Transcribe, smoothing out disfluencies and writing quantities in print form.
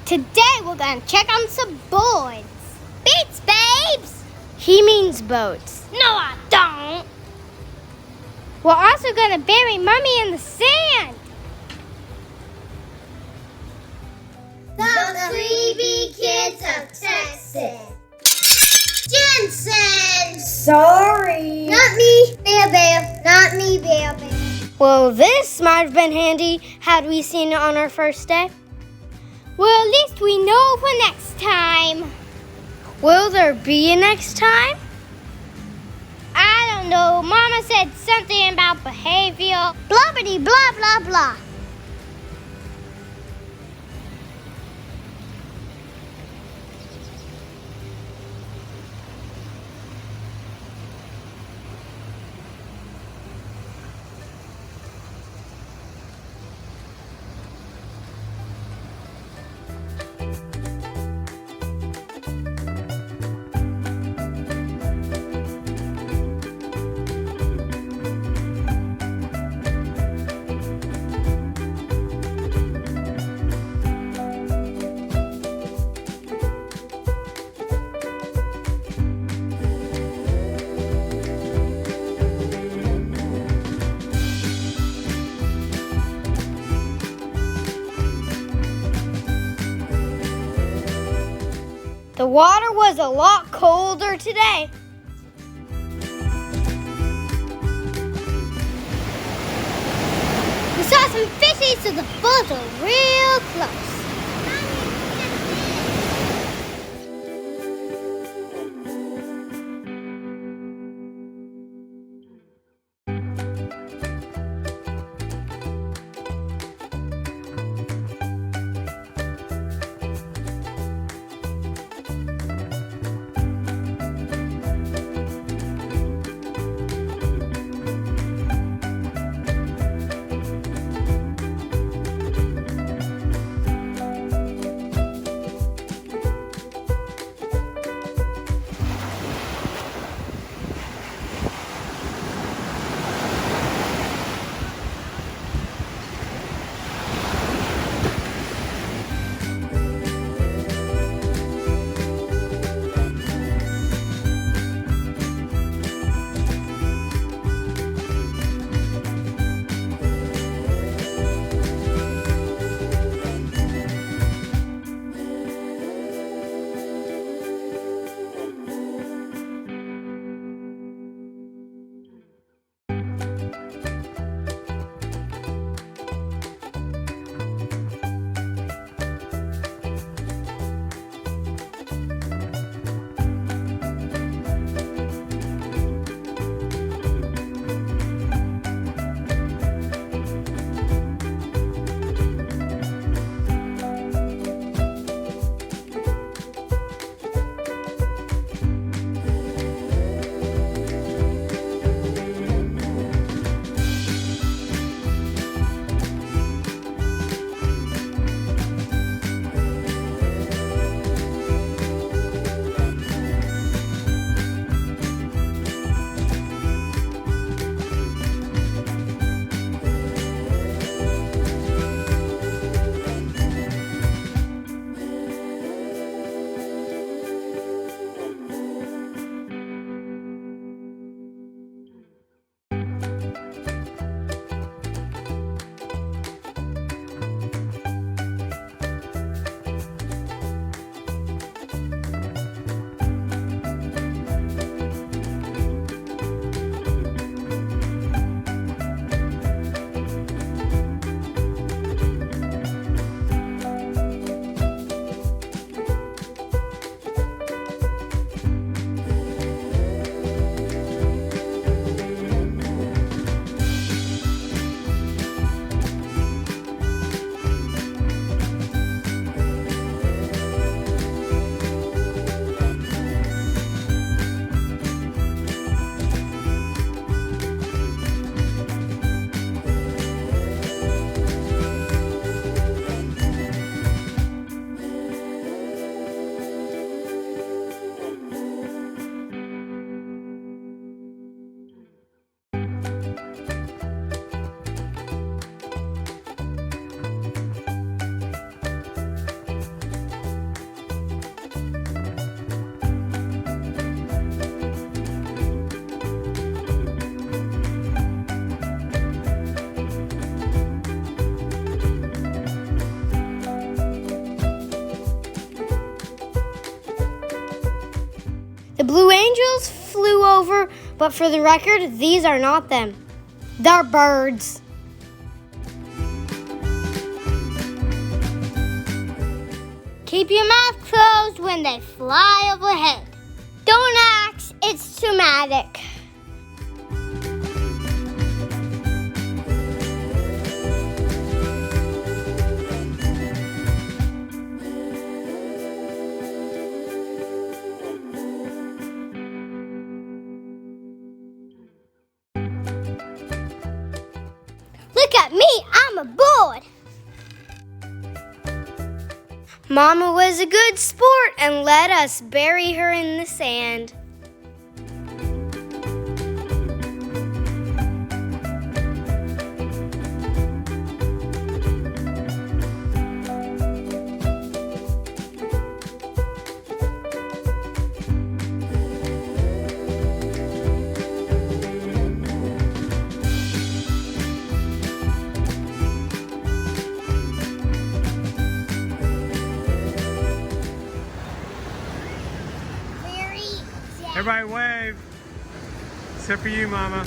Today we're gonna check on some boards. Beats, babes! He means boats. No, I don't. We're also gonna bury Mummy in the sand. The Creepy Kids of Texas. Jensen! Sorry. Not me, Bear Bear. Not me, Bear Bear. Well, this might have been handy had we seen it on our first day. Well, at least we know for next time. Will there be a next time? I don't know. Mama said something about behavior. Blubbity blah blah blah. The water was a lot colder today. We saw some fishies, so the boats were real close. over, but for the record, these are not them. They're birds. Keep your mouth closed when they fly overhead. Don't ask, it's traumatic. Look at me, I'm aboard. Mama was a good sport and let us bury her in the sand. Very sad. Everybody wave. Except for you, Mama.